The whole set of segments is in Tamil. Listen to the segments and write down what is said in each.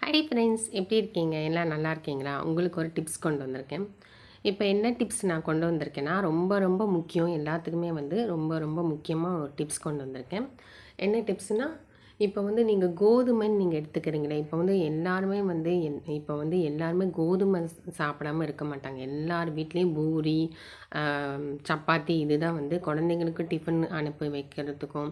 ஹாய் ஃப்ரெண்ட்ஸ், எப்படி இருக்கீங்க? எல்லாம் நல்லா இருக்கீங்களா? உங்களுக்கு ஒரு டிப்ஸ் கொண்டு வந்திருக்கேன். இப்போ என்ன டிப்ஸ் நான் கொண்டு வந்திருக்கேன்னா, ரொம்ப ரொம்ப முக்கியம். எல்லாத்துக்குமே வந்து ரொம்ப ரொம்ப முக்கியமாக ஒரு டிப்ஸ் கொண்டு வந்திருக்கேன். என்ன டிப்ஸ்னால், இப்போ வந்து நீங்கள் கோதுமைன்னு நீங்கள் எடுத்துக்கிறீங்களே, இப்போ வந்து எல்லாருமே வந்து இப்போ வந்து எல்லாருமே கோதுமை சாப்பிடாம இருக்க மாட்டாங்க. எல்லார் வீட்லேயும் பூரி, சப்பாத்தி இதுதான் வந்து குழந்தைங்களுக்கு டிஃபன் அனுப்பி வைக்கிறதுக்கும்,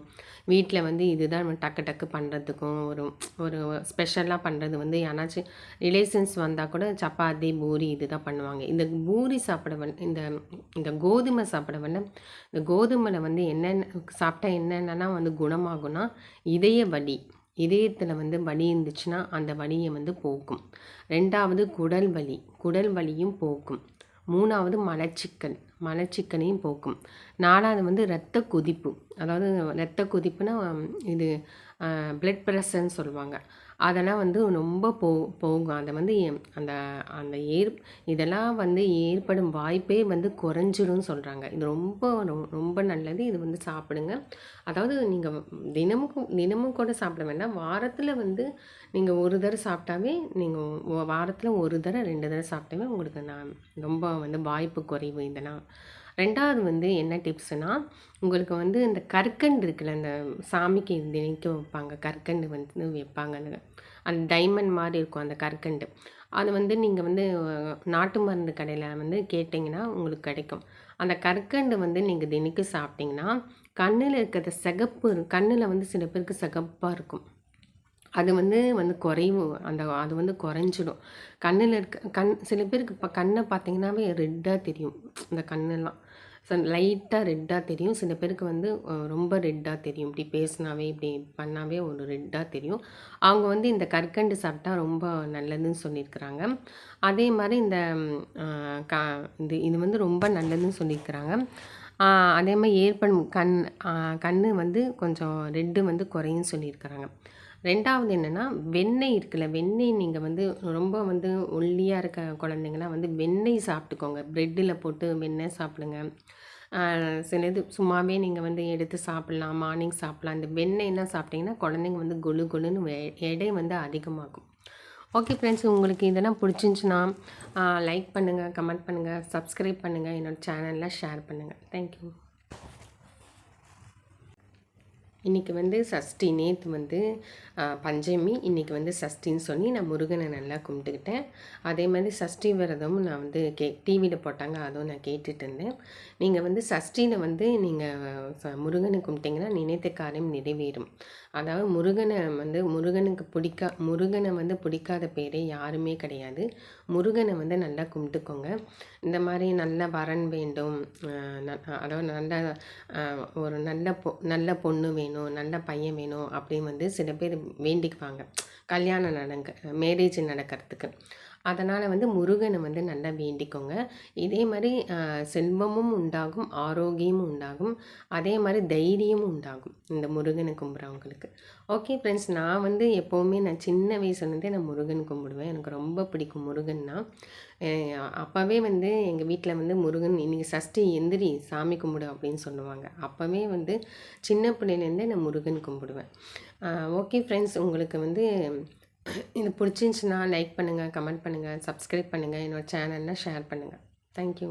வீட்டில் வந்து இதுதான் டக்கு டக்கு பண்ணுறதுக்கும், ஒரு ஒரு ஸ்பெஷலாக பண்ணுறது வந்து யாராச்சும் ரிலேஷன்ஸ் வந்தால் கூட சப்பாத்தி, பூரி இதுதான் பண்ணுவாங்க. இந்த பூரி சாப்பிட இந்த இந்த கோதுமை சாப்பிட இந்த கோதுமையில் வந்து என்னென்ன சாப்பிட்டா என்னென்னலாம் வந்து குணமாகும்னா, இதய வலி, இதயத்தில் வந்து வலி இருந்துச்சுன்னா அந்த வலியை வந்து போக்கும். 2வது குடல் வலி, குடல் வலியும் போக்கும். 3வது மலச்சிக்கல், மலச்சிக்கலையும் போக்கும். 4வது வந்து இரத்த கொதிப்பு, அதாவது இரத்த கொதிப்புனா இது பிளட் ப்ரெஷர்ன்னு சொல்லுவாங்க. அதெல்லாம் வந்து ரொம்ப போகும். அதை வந்து அந்த அந்த இதெல்லாம் வந்து ஏற்படும் வாய்ப்பே வந்து குறைஞ்சிரும்னு சொல்கிறாங்க. இது ரொம்ப ரொம்ப நல்லது. இது வந்து சாப்பிடுங்க. அதாவது நீங்கள் தினமும் கூட சாப்பிட வேண்டாம். வாரத்தில் வந்து நீங்கள் ஒரு தடவை சாப்பிட்டாவே, நீங்கள் வாரத்தில் ஒரு தடவை 2 தடவை சாப்பிட்டாவே உங்களுக்கு ரொம்ப வந்து வாய்ப்பு குறைவு இதெல்லாம். 2வது வந்து என்ன டிப்ஸ்னால், உங்களுக்கு வந்து இந்த கற்கண்டு இருக்குல்ல, அந்த சாமிக்கு திணிக்க வைப்பாங்க, கற்கண்டு வந்து வைப்பாங்க. அந்த டைமண்ட் மாதிரி இருக்கும் அந்த கற்கண்டு. அது வந்து நீங்கள் வந்து நாட்டு மருந்து கடையில் வந்து கேட்டிங்கன்னா உங்களுக்கு கிடைக்கும். அந்த கற்கண்டு வந்து நீங்கள் தினைக்கும் சாப்பிட்டிங்கன்னா, கண்ணில் இருக்கிற சிகப்பு, கண்ணில் வந்து சில பேருக்கு சிகப்பாக இருக்கும். அது வந்து வந்து குறைவு, அது வந்து குறைஞ்சிடும். கண்ணில் சில பேருக்கு இப்போ கண்ணை பார்த்தீங்கன்னாவே ரெட்டாக தெரியும். இந்த கண்ணெல்லாம் லைட்டாக ரெட்டாக தெரியும். சில பேருக்கு வந்து ரொம்ப ரெட்டாக தெரியும். இப்படி பேசினாவே, இப்படி பண்ணாவே ஒரு ரெட்டாக தெரியும். அவங்க வந்து இந்த கற்கண்டு சாப்பிட்டா ரொம்ப நல்லதுன்னு சொல்லியிருக்கிறாங்க. அதே மாதிரி இந்த க இது வந்து ரொம்ப நல்லதுன்னு சொல்லியிருக்கிறாங்க. அதே மாதிரி ஏற்படும் கண் வந்து கொஞ்சம் ரெட்டு வந்து குறையுன்னு சொல்லியிருக்கிறாங்க. 2வது என்னென்னா, வெண்ணெய் இருக்குல்ல, வெண்ணெய் நீங்கள் வந்து ரொம்ப வந்து ஒல்லியாக இருக்க குழந்தைங்கலாம் வந்து வெண்ணெய் சாப்பிட்டுக்கோங்க. ப்ரெட்டில் போட்டு வெண்ணெய் சாப்பிடுங்க. சில இது சும்மாவே நீங்கள் வந்து எடுத்து சாப்பிட்லாம், மார்னிங் சாப்பிட்லாம். இந்த வெண்ணெய்லாம் சாப்பிட்டிங்கன்னா குழந்தைங்க வந்து கொழு கொழுன்னு எடை வந்து அதிகமாகும். ஓகே ஃப்ரெண்ட்ஸ், உங்களுக்கு இதெல்லாம் பிடிச்சிருந்துச்சுன்னா லைக் பண்ணுங்கள், கமெண்ட் பண்ணுங்கள், சப்ஸ்கிரைப் பண்ணுங்கள், என்னோடய சேனலில் ஷேர் பண்ணுங்கள். தேங்க்யூ. இன்றைக்கி வந்து சஷ்டி, நேற்று வந்து பஞ்சமி, இன்றைக்கி வந்து சஷ்டின்னு சொல்லி நான் முருகனை நல்லா கும்பிட்டுக்கிட்டேன். அதே மாதிரி சஷ்டி விரதமும் நான் வந்து டிவியில் போட்டாங்க, அதுவும் நான் கேட்டுட்டு இருந்தேன். நீங்கள் வந்து சஷ்டியில் வந்து நீங்கள் முருகனை கும்பிட்டிங்கன்னா நினைத்த காரியம் நிறைவேறும். அதாவது முருகனை வந்து பிடிக்காத பேரே யாருமே கிடையாது. முருகனை வந்து நல்லா கும்பிட்டுக்கோங்க. இந்த மாதிரி நல்ல வரன் வேண்டும், அதாவது ஒரு நல்ல பொண்ணு வேணும், நல்ல பையன் வேணும் அப்படின்னு வந்து சில பேர் வேண்டிக்குவாங்க, கல்யாணம் மேரேஜ் நடக்கிறதுக்கு. அதனால் வந்து முருகனை வந்து நல்லா வேண்டிக்கோங்க. இதே மாதிரி செல்வமும் உண்டாகும், ஆரோக்கியமும் உண்டாகும், அதே மாதிரி தைரியமும் உண்டாகும் இந்த முருகனை கும்பிட்றவங்களுக்கு. ஓகே ஃப்ரெண்ட்ஸ், நான் வந்து எப்போவுமே நான் சின்ன வயசுலேருந்தே நான் முருகன் கும்பிடுவேன். எனக்கு ரொம்ப பிடிக்கும் முருகன்னா. அப்போவே வந்து எங்கள் வீட்டில் வந்து முருகன் இன்றைக்கி சஷ்டி எந்திரி சாமி கும்பிடு அப்படின்னு சொல்லுவாங்க. அப்போவே வந்து சின்ன பிள்ளையிலேருந்தே நான் முருகன் கும்பிடுவேன். ஓகே ஃப்ரெண்ட்ஸ், உங்களுக்கு வந்து இது பிடிச்சிருந்துச்சின்னா லைக் பண்ணுங்கள், கமெண்ட் பண்ணுங்கள், சப்ஸ்கிரைப் பண்ணுங்கள், என்னோடய சேனலில் ஷேர் பண்ணுங்கள். தேங்க்யூ.